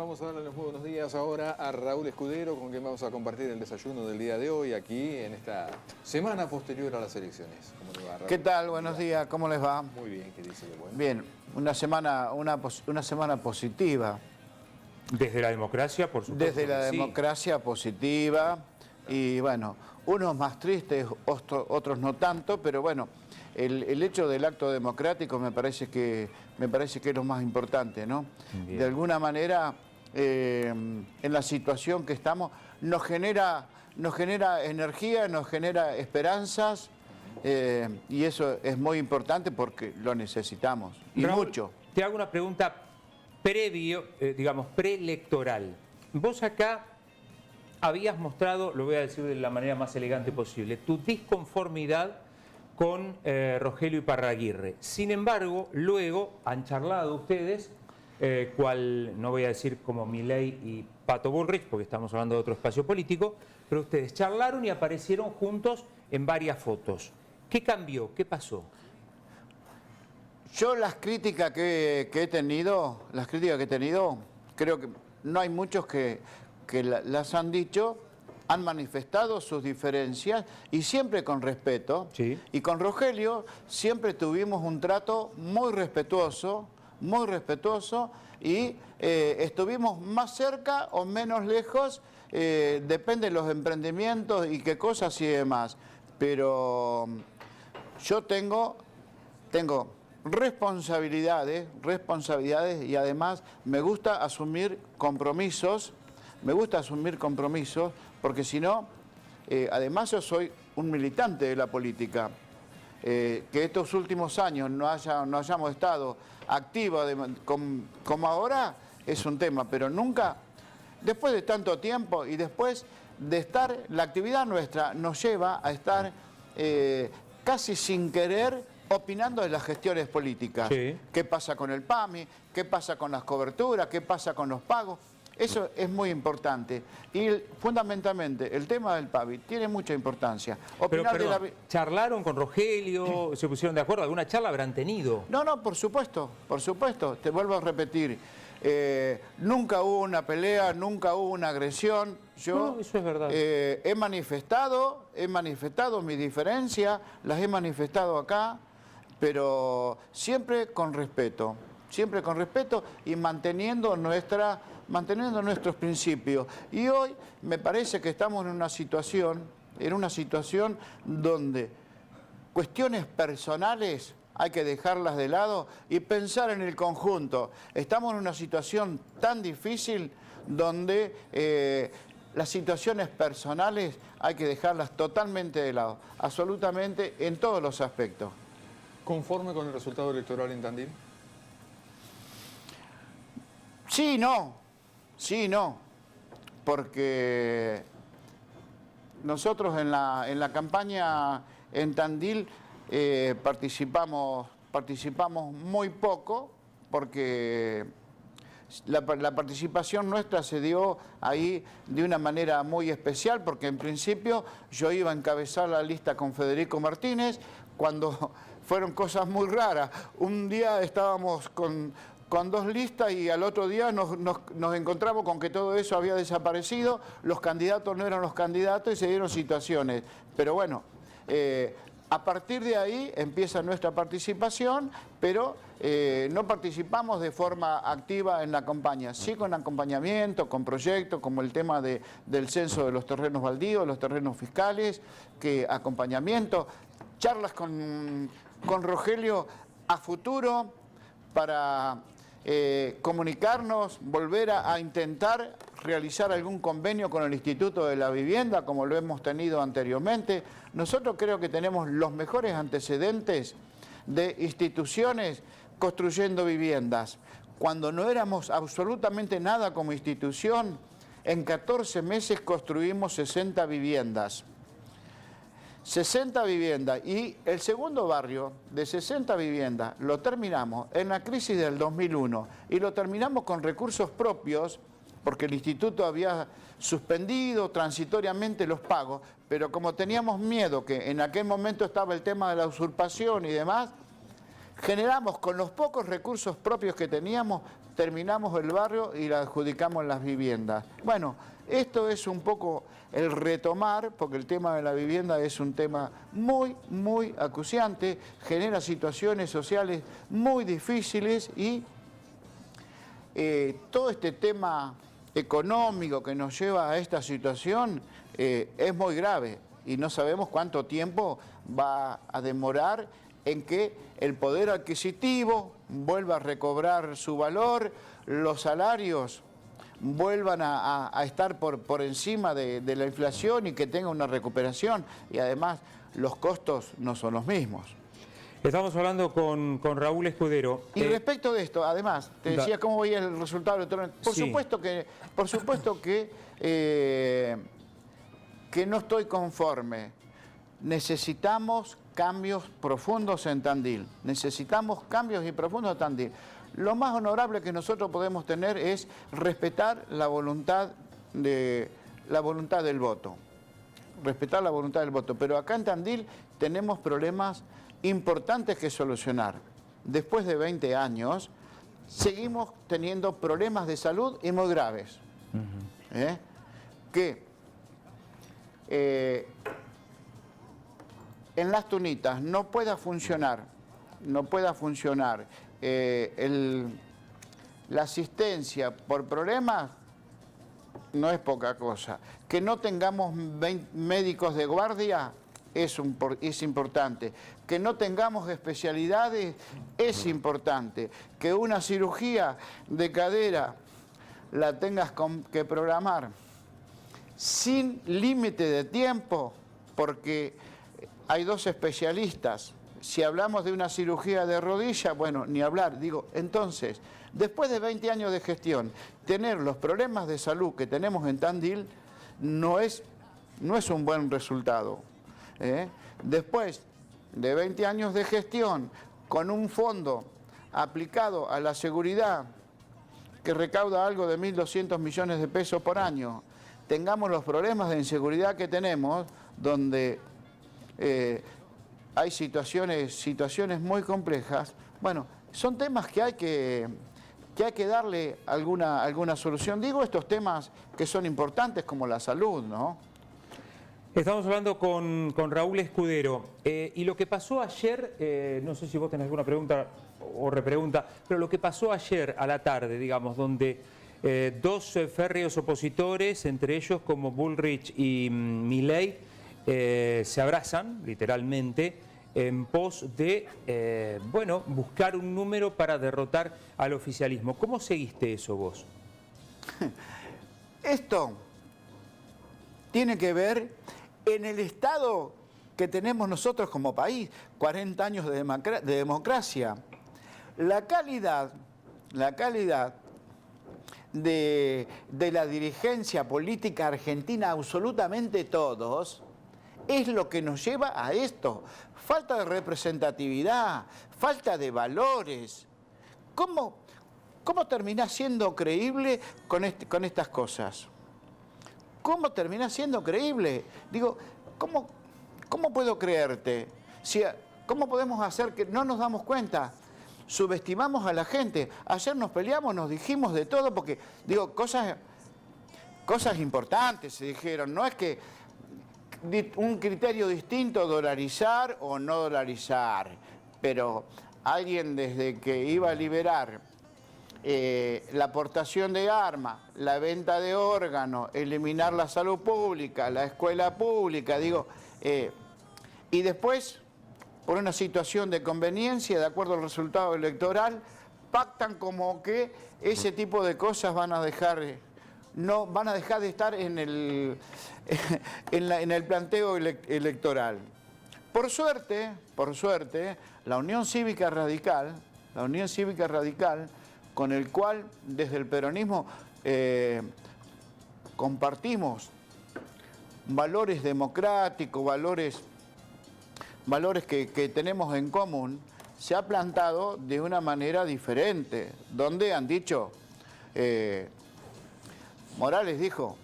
Vamos a darle los muy buenos días ahora a Raúl Escudero, con quien vamos a compartir el desayuno del día de hoy, aquí en esta semana posterior a las elecciones. ¿Cómo le va, Raúl? ¿Qué tal? Buenos días, ¿cómo les va? Muy bien, ¿qué dice de bueno? Bien, una semana positiva. Desde la democracia, por supuesto. Desde la sí. democracia positiva. Y bueno, unos más tristes, otros no tanto, pero bueno, el hecho del acto democrático me parece que es lo más importante, ¿no? Bien. De alguna manera, en la situación que estamos, nos genera energía, nos genera esperanzas, y eso es muy importante porque lo necesitamos, y Raúl, mucho. Te hago una pregunta preelectoral. Vos acá habías mostrado, lo voy a decir de la manera más elegante posible, tu disconformidad con Rogelio Iparraguirre. Sin embargo, luego han charlado ustedes, cual no voy a decir como Milei y Pato Bullrich, porque estamos hablando de otro espacio político, pero ustedes charlaron y aparecieron juntos en varias fotos. ¿Qué cambió? ¿Qué pasó? Yo las críticas que he tenido, creo que no hay muchos que las han dicho, han manifestado sus diferencias y siempre con respeto. Sí. Y con Rogelio siempre tuvimos un trato muy respetuoso y estuvimos más cerca o menos lejos, depende de los emprendimientos y qué cosas y demás. Pero yo tengo responsabilidades y además me gusta asumir compromisos, porque si no, además yo soy un militante de la política. Que estos últimos años no hayamos estado activos como ahora es un tema, pero nunca, después de tanto tiempo y después de estar, la actividad nuestra nos lleva a estar casi sin querer opinando de las gestiones políticas. Sí. ¿Qué pasa con el PAMI? ¿Qué pasa con las coberturas? ¿Qué pasa con los pagos? Eso es muy importante. Y fundamentalmente, el tema del PAMI tiene mucha importancia. ¿Charlaron con Rogelio? ¿Se pusieron de acuerdo? ¿Alguna charla habrán tenido? No, por supuesto. Te vuelvo a repetir. Nunca hubo una pelea, nunca hubo una agresión. Yo No, eso es verdad. he manifestado mis diferencias, las he manifestado acá, pero siempre con respeto y manteniendo nuestros principios. Y hoy me parece que estamos en una situación donde cuestiones personales hay que dejarlas de lado y pensar en el conjunto. Estamos en una situación tan difícil donde las situaciones personales hay que dejarlas totalmente de lado, absolutamente en todos los aspectos. ¿Conforme con el resultado electoral en Tandil? Sí, no, porque nosotros en la campaña en Tandil participamos muy poco, porque la participación nuestra se dio ahí de una manera muy especial, porque en principio yo iba a encabezar la lista con Federico Martínez, cuando fueron cosas muy raras. Un día estábamos con dos listas y al otro día nos encontramos con que todo eso había desaparecido, los candidatos no eran los candidatos y se dieron situaciones. Pero bueno, a partir de ahí empieza nuestra participación, pero no participamos de forma activa en la campaña, sí con acompañamiento, con proyectos como el tema del censo de los terrenos baldíos, los terrenos fiscales, acompañamiento, charlas con Rogelio a futuro para comunicarnos, volver a intentar realizar algún convenio con el Instituto de la Vivienda, como lo hemos tenido anteriormente. Nosotros creo que tenemos los mejores antecedentes de instituciones construyendo viviendas. Cuando no éramos absolutamente nada como institución, en 14 meses construimos 60 viviendas. 60 viviendas, y el segundo barrio de 60 viviendas lo terminamos en la crisis del 2001 y lo terminamos con recursos propios, porque el instituto había suspendido transitoriamente los pagos, pero como teníamos miedo que en aquel momento estaba el tema de la usurpación y demás, generamos con los pocos recursos propios que teníamos, terminamos el barrio y le adjudicamos las viviendas. Bueno, esto es un poco el retomar, porque el tema de la vivienda es un tema muy, muy acuciante, genera situaciones sociales muy difíciles y todo este tema económico que nos lleva a esta situación es muy grave y no sabemos cuánto tiempo va a demorar en que el poder adquisitivo vuelva a recobrar su valor, los salarios vuelvan a estar por encima de la inflación y que tenga una recuperación y además los costos no son los mismos. Estamos hablando con Raúl Escudero. Y respecto de esto, además, te decía cómo veía el resultado electoral. Por supuesto que no estoy conforme. Necesitamos cambios profundos en Tandil. Necesitamos cambios y profundos en Tandil. Lo más honorable que nosotros podemos tener es respetar la voluntad del voto. Respetar la voluntad del voto. Pero acá en Tandil tenemos problemas importantes que solucionar. Después de 20 años, seguimos teniendo problemas de salud y muy graves. En Las Tunitas no pueda funcionar la asistencia por problemas, no es poca cosa. Que no tengamos médicos de guardia es importante. Que no tengamos especialidades es importante. Que una cirugía de cadera la tengas que programar sin límite de tiempo, porque hay dos especialistas. Si hablamos de una cirugía de rodilla, bueno, ni hablar. Digo, entonces, después de 20 años de gestión, tener los problemas de salud que tenemos en Tandil no es un buen resultado. Después de 20 años de gestión, con un fondo aplicado a la seguridad que recauda algo de 1.200 millones de pesos por año, tengamos los problemas de inseguridad que tenemos, donde hay situaciones muy complejas. Bueno, son temas que hay que darle alguna solución. Digo estos temas que son importantes como la salud, ¿no? Estamos hablando con Raúl Escudero. Y lo que pasó ayer, no sé si vos tenés alguna pregunta o repregunta, pero lo que pasó ayer a la tarde, digamos, donde dos férreos opositores, entre ellos como Bullrich y Milei, se abrazan, literalmente, en pos de, buscar un número para derrotar al oficialismo. ¿Cómo seguiste eso vos? Esto tiene que ver en el estado que tenemos nosotros como país, 40 años de democracia. La calidad de la dirigencia política argentina, absolutamente todos, es lo que nos lleva a esto. Falta de representatividad, falta de valores. ¿Cómo terminás siendo creíble con estas cosas? ¿Cómo terminás siendo creíble? Digo, ¿cómo puedo creerte? ¿Cómo podemos hacer que no nos damos cuenta? Subestimamos a la gente. Ayer nos peleamos, nos dijimos de todo, porque, digo, cosas importantes se dijeron. No es que un criterio distinto, dolarizar o no dolarizar, pero alguien desde que iba a liberar la aportación de armas, la venta de órganos, eliminar la salud pública, la escuela pública, y después, por una situación de conveniencia, de acuerdo al resultado electoral, pactan como que ese tipo de cosas van a dejar de estar en el planteo electoral. Por suerte, la Unión Cívica Radical, con el cual desde el peronismo compartimos valores democráticos, valores que tenemos en común, se ha plantado de una manera diferente, donde han dicho, Morales dijo,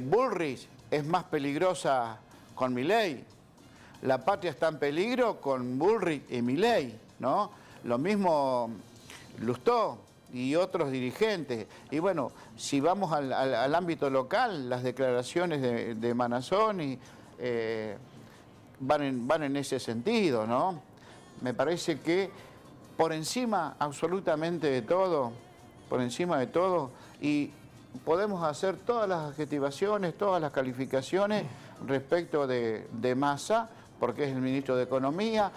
Bullrich es más peligrosa con Milei, la patria está en peligro con Bullrich y Milei. ¿no? Lo mismo Lustó y otros dirigentes. Y bueno, si vamos al ámbito local, las declaraciones de Manassoni van en ese sentido, ¿no? Me parece que por encima absolutamente de todo, y podemos hacer todas las adjetivaciones, todas las calificaciones respecto de Massa, porque es el ministro de Economía,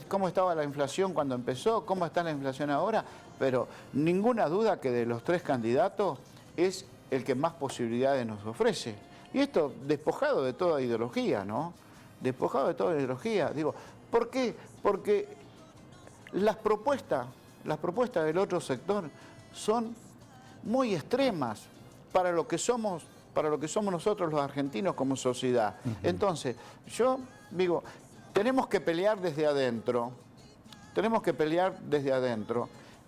cómo estaba la inflación cuando empezó, cómo está la inflación ahora, pero ninguna duda que de los tres candidatos es el que más posibilidades nos ofrece. Y esto despojado de toda ideología, ¿no? Despojado de toda ideología. Digo, ¿por qué? Porque las propuestas del otro sector son muy extremas para lo que somos nosotros los argentinos como sociedad. Entonces, yo digo, tenemos que pelear desde adentro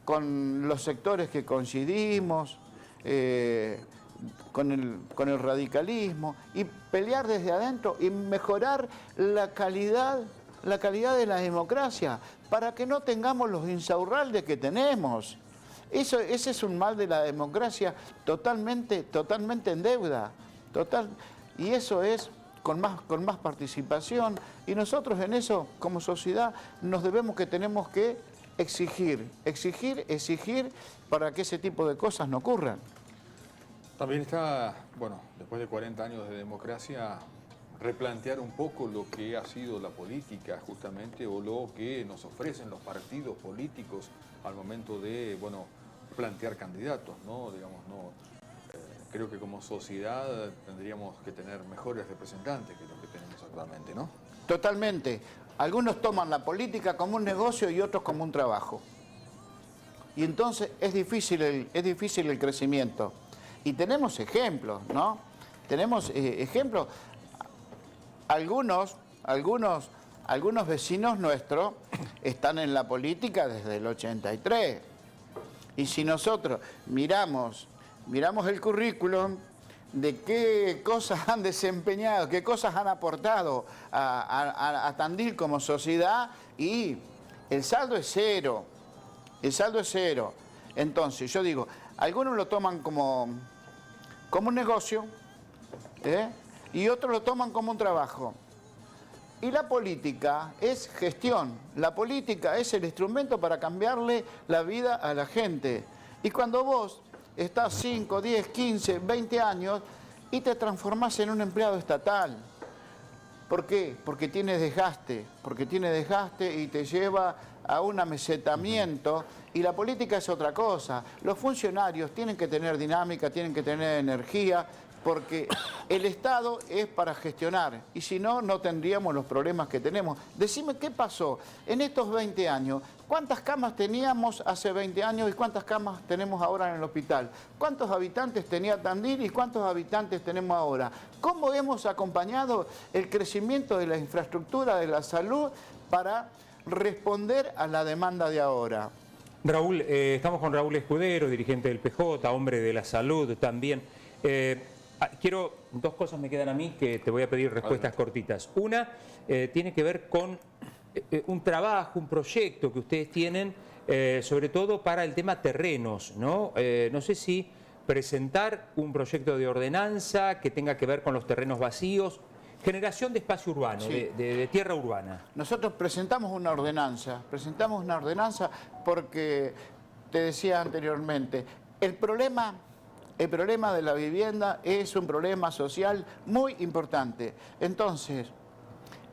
con los sectores que coincidimos, con el radicalismo, y pelear desde adentro y mejorar la calidad de la democracia para que no tengamos los insaurraldes que tenemos. Ese es un mal de la democracia totalmente en deuda. Y eso es con más participación. Y nosotros en eso, como sociedad, tenemos que exigir para que ese tipo de cosas no ocurran. También está, bueno, después de 40 años de democracia, replantear un poco lo que ha sido la política justamente, o lo que nos ofrecen los partidos políticos al momento de, bueno, plantear candidatos, ¿no? Digamos, no. Creo que como sociedad tendríamos que tener mejores representantes que los que tenemos actualmente, ¿no? Totalmente. Algunos toman la política como un negocio y otros como un trabajo. Y entonces es difícil el crecimiento. Y tenemos ejemplos, ¿no? Tenemos ejemplos. Algunos vecinos nuestros están en la política desde el 83. Y si nosotros miramos el currículum de qué cosas han desempeñado, qué cosas han aportado a Tandil como sociedad, y el saldo es cero. Entonces, yo digo, algunos lo toman como un negocio, y otros lo toman como un trabajo. Y la política es gestión, la política es el instrumento para cambiarle la vida a la gente. Y cuando vos estás 5, 10, 15, 20 años y te transformás en un empleado estatal. ¿Por qué? Porque tiene desgaste y te lleva a un amesetamiento, y la política es otra cosa. Los funcionarios tienen que tener dinámica, tienen que tener energía, porque el Estado es para gestionar, y si no, no tendríamos los problemas que tenemos. Decime qué pasó en estos 20 años. ¿Cuántas camas teníamos hace 20 años y cuántas camas tenemos ahora en el hospital? ¿Cuántos habitantes tenía Tandil y cuántos habitantes tenemos ahora? ¿Cómo hemos acompañado el crecimiento de la infraestructura de la salud para responder a la demanda de ahora? Raúl, estamos con Raúl Escudero, dirigente del PJ, hombre de la salud también. Dos cosas me quedan a mí que te voy a pedir respuestas cortitas. Una tiene que ver con un trabajo, un proyecto que ustedes tienen, sobre todo para el tema terrenos, ¿no? No sé si presentar un proyecto de ordenanza que tenga que ver con los terrenos vacíos, generación de espacio urbano, sí, de tierra urbana. Nosotros presentamos una ordenanza porque, te decía anteriormente, el problema de la vivienda es un problema social muy importante. Entonces,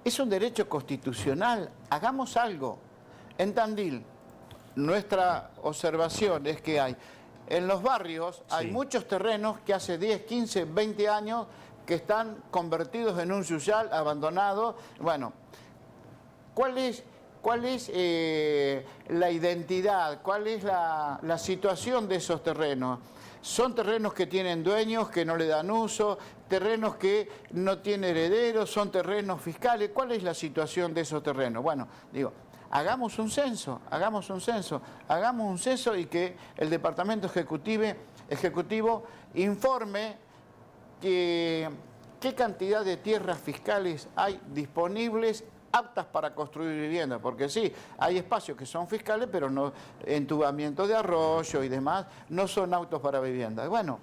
es un derecho constitucional. Hagamos algo. En Tandil, nuestra observación es que en los barrios hay muchos terrenos que hace 10, 15, 20 años que están convertidos en un yuyal abandonado. Bueno, ¿cuál es la identidad? ¿Cuál es la situación de esos terrenos? Son terrenos que tienen dueños que no le dan uso, terrenos que no tienen herederos, son terrenos fiscales. ¿Cuál es la situación de esos terrenos? Bueno, digo, hagamos un censo y que el Departamento Ejecutivo informe qué cantidad de tierras fiscales hay disponibles aptas para construir viviendas, porque sí, hay espacios que son fiscales, pero no, entubamiento de arroyo y demás, no son aptos para viviendas. Bueno,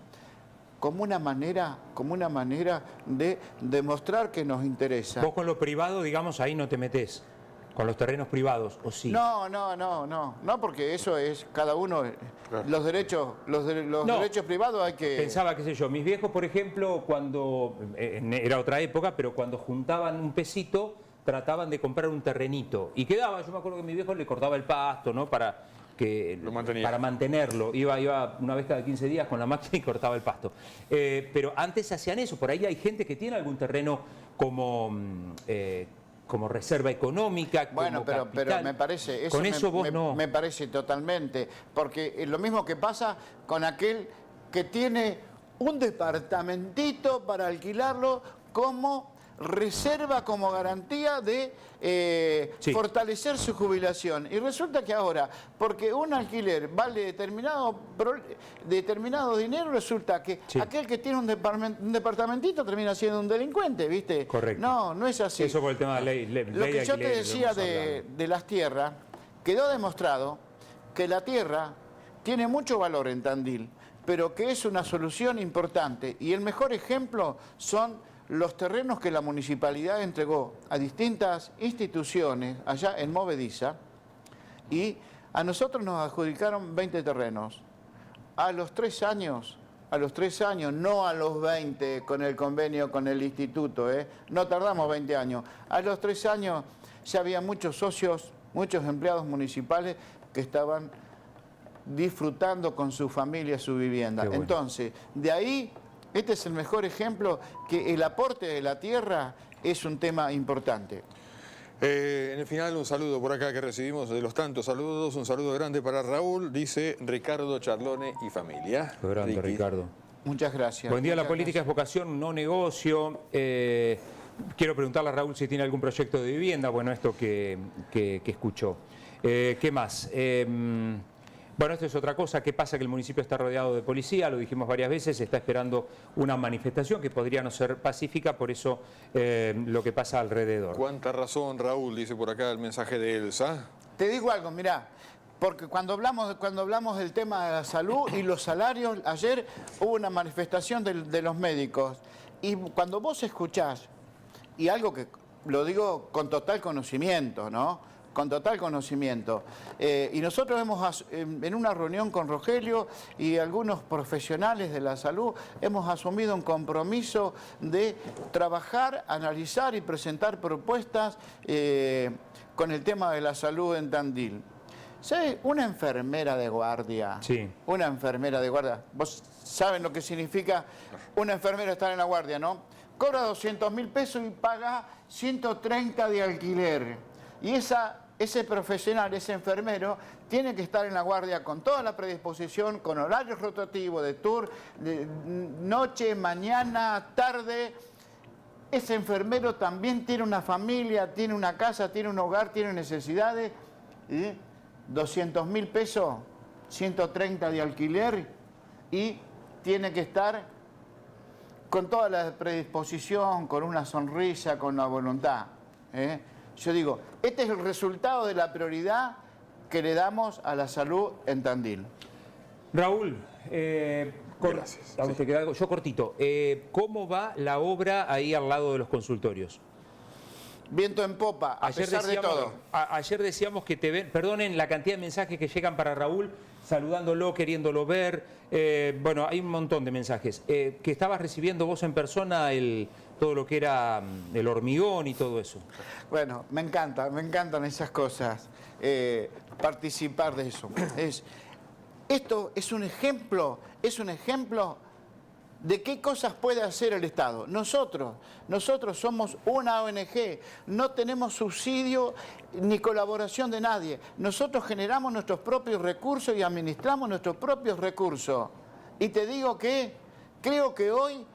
como una manera de demostrar que nos interesa. Vos con lo privado, digamos, ahí no te metés. Con los terrenos privados, ¿o sí? No, porque eso es cada uno, Claro. los derechos privados hay que... Pensaba, qué sé yo, mis viejos, por ejemplo, cuando, era otra época, pero cuando juntaban un pesito, trataban de comprar un terrenito. Y quedaba, yo me acuerdo que mi viejo le cortaba el pasto, ¿no? Para mantenerlo. Iba una vez cada 15 días con la máquina y cortaba el pasto. Pero antes hacían eso. Por ahí hay gente que tiene algún terreno como reserva económica, bueno, como pero me parece, eso con eso vos no. me parece totalmente, porque es lo mismo que pasa con aquel que tiene un departamentito para alquilarlo como reserva, como garantía de Sí. fortalecer su jubilación. Y resulta que ahora, porque un alquiler vale determinado dinero, resulta que Sí. aquel que tiene un departamentito termina siendo un delincuente, ¿viste? Correcto. No es así. Eso por el tema de ley Lo que de yo te alquileres, decía lo hemos hablado. de las tierras, quedó demostrado que la tierra tiene mucho valor en Tandil, pero que es una solución importante. Y el mejor ejemplo son los terrenos que la municipalidad entregó a distintas instituciones allá en Movediza, y a nosotros nos adjudicaron 20 terrenos. A los 3 años, no a los 20 con el convenio con el instituto, no tardamos 20 años. A los 3 años ya había muchos socios, muchos empleados municipales que estaban disfrutando con su familia su vivienda. Qué bueno. Entonces, de ahí, este es el mejor ejemplo que el aporte de la tierra es un tema importante. En el final, un saludo por acá que recibimos de los tantos saludos. Un saludo grande para Raúl, dice Ricardo Charlone y familia. Qué grande, Ricky. Ricardo. Muchas gracias. Buen día, la Muchas política es vocación, no negocio. Quiero preguntarle a Raúl si tiene algún proyecto de vivienda, bueno, esto que escuchó. ¿Qué más? Bueno, esto es otra cosa. ¿Qué pasa? Que el municipio está rodeado de policía, lo dijimos varias veces, está esperando una manifestación que podría no ser pacífica, por eso lo que pasa alrededor. Cuánta razón, Raúl, dice por acá el mensaje de Elsa. Te digo algo, mirá, porque cuando hablamos del tema de la salud y los salarios, ayer hubo una manifestación de los médicos, y cuando vos escuchás, y algo que lo digo con total conocimiento, ¿no? Con total conocimiento. Y nosotros en una reunión con Rogelio y algunos profesionales de la salud, hemos asumido un compromiso de trabajar, analizar y presentar propuestas con el tema de la salud en Tandil. ¿Sabes? Una enfermera de guardia. Sí. Una enfermera de guardia. Vos saben lo que significa una enfermera estar en la guardia, ¿no? Cobra 200.000 pesos y paga 130 de alquiler. Y ese profesional, ese enfermero, tiene que estar en la guardia con toda la predisposición, con horarios rotativos de tour, de noche, mañana, tarde. Ese enfermero también tiene una familia, tiene una casa, tiene un hogar, tiene necesidades. 200.000 pesos, 130 de alquiler, y tiene que estar con toda la predisposición, con una sonrisa, con la voluntad. Yo digo, este es el resultado de la prioridad que le damos a la salud en Tandil. Raúl, Gracias. ¿a vos te queda algo? Yo cortito. ¿Cómo va la obra ahí al lado de los consultorios? Viento en popa, a pesar de todo. Ayer decíamos que te ven, perdonen la cantidad de mensajes que llegan para Raúl, saludándolo, queriéndolo ver. Bueno, hay un montón de mensajes. Que estabas recibiendo vos en persona todo lo que era el hormigón y todo eso. Bueno, me encantan esas cosas, participar de eso. Esto es un ejemplo de qué cosas puede hacer el Estado. Nosotros somos una ONG, no tenemos subsidio ni colaboración de nadie. Nosotros generamos nuestros propios recursos y administramos nuestros propios recursos. Y te digo que creo que hoy,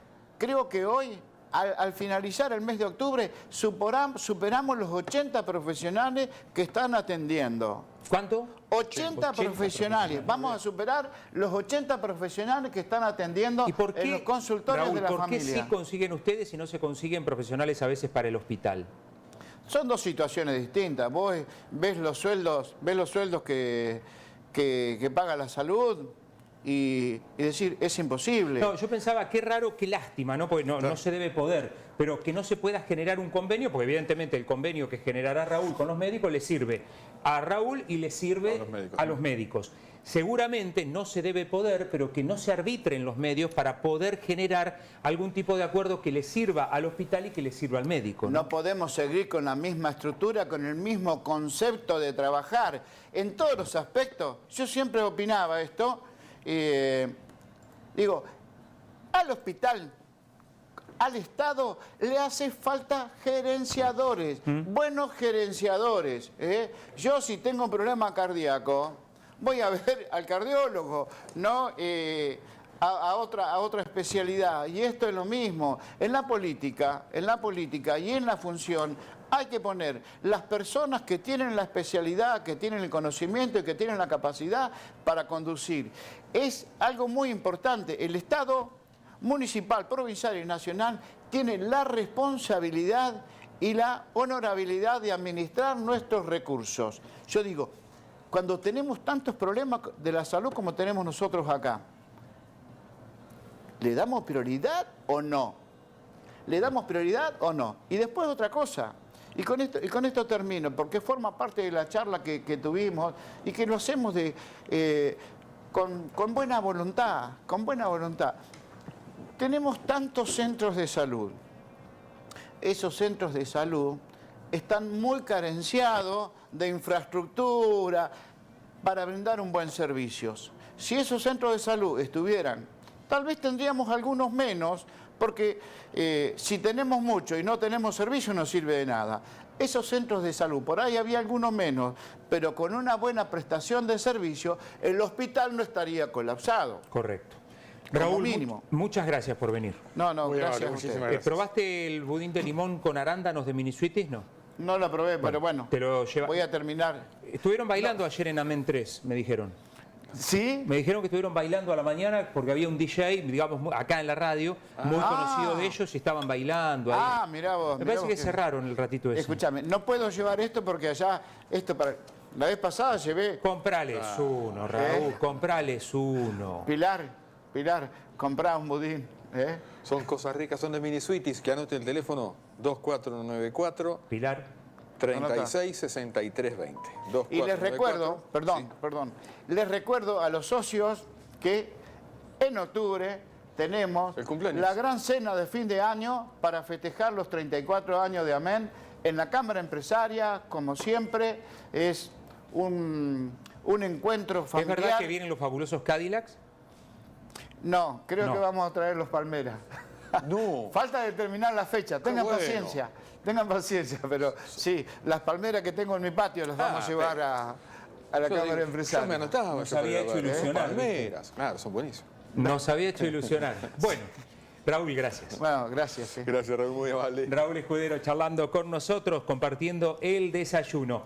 al finalizar el mes de octubre, superamos los 80 profesionales que están atendiendo. ¿Cuánto? 80 profesionales. Vamos a superar los 80 profesionales que están atendiendo en los consultorios, Raúl, de la familia. ¿Por qué sí consiguen ustedes y no se consiguen profesionales a veces para el hospital? son dos situaciones distintas. Vos ves los sueldos que paga la salud y decir, es imposible. No, yo pensaba, qué raro, qué lástima, ¿no? Porque no se debe poder, pero que no se pueda generar un convenio, porque evidentemente el convenio que generará Raúl con los médicos le sirve a Raúl y le sirve a los médicos. Seguramente no se debe poder, pero que no se arbitre en los medios para poder generar algún tipo de acuerdo que le sirva al hospital y que le sirva al médico. No podemos seguir con la misma estructura, con el mismo concepto de trabajar en todos los aspectos. Yo siempre opinaba esto, digo, al hospital, al Estado le hace falta gerenciadores, buenos gerenciadores. Yo si tengo un problema cardíaco, voy a ver al cardiólogo, no a otra especialidad. Y esto es lo mismo. En la política y en la función hay que poner las personas que tienen la especialidad, que tienen el conocimiento y que tienen la capacidad para conducir. Es algo muy importante. El Estado municipal, provincial y nacional tiene la responsabilidad y la honorabilidad de administrar nuestros recursos. Yo digo, cuando tenemos tantos problemas de la salud como tenemos nosotros acá, ¿le damos prioridad o no? ¿Le damos prioridad o no? Y después otra cosa, y con esto termino, porque forma parte de la charla que tuvimos y que lo hacemos con buena voluntad, Tenemos tantos centros de salud. Esos centros de salud están muy carenciados de infraestructura para brindar un buen servicio. Si esos centros de salud estuvieran, tal vez tendríamos algunos menos, porque si tenemos mucho y no tenemos servicio no sirve de nada. Esos centros de salud, por ahí había algunos menos, pero con una buena prestación de servicio, el hospital no estaría colapsado. Correcto. Como Raúl, mínimo. muchas gracias por venir. No, Muy gracias amable, a muchísimas ustedes. gracias. ¿Probaste el budín de limón con arándanos de Mini Sweeties? No. No lo probé, pero bueno, te lo lleva- voy a terminar. Estuvieron bailando ayer en Amén 3, me dijeron. ¿Sí? Me dijeron que estuvieron bailando a la mañana porque había un DJ, digamos, acá en la radio, muy conocido de ellos y estaban bailando ahí. Mirá vos. Me mirá parece vos que cerraron el ratito ese. Escúchame, no puedo llevar esto porque allá, la vez pasada llevé... Comprales uno, Raúl, comprales uno. Pilar, comprá un budín. Son cosas ricas, son de Mini Sweeties, que anote el teléfono 2494 Pilar. 36 63 20. Y les recuerdo, perdón, les recuerdo a los socios que en octubre tenemos El cumpleaños. la gran cena de fin de año para festejar los 34 años de Amén en la Cámara Empresaria, como siempre, es un encuentro ¿Es familiar. verdad que vienen los fabulosos Cadillacs? No, creo No. que vamos a traer los Palmeras. No. Falta determinar la fecha, tengan bueno. paciencia, pero sí, las palmeras que tengo en mi patio las vamos a llevar a la Cámara Empresaria. Yo me anotaba. Nos yo había para hecho ver, ilusionar, Palmeras, claro, son buenísimos. Nos había hecho ilusionar. Bueno, Raúl, gracias. Bueno, gracias. Sí. Gracias, Raúl, muy amable. Raúl Escudero charlando con nosotros, compartiendo el desayuno.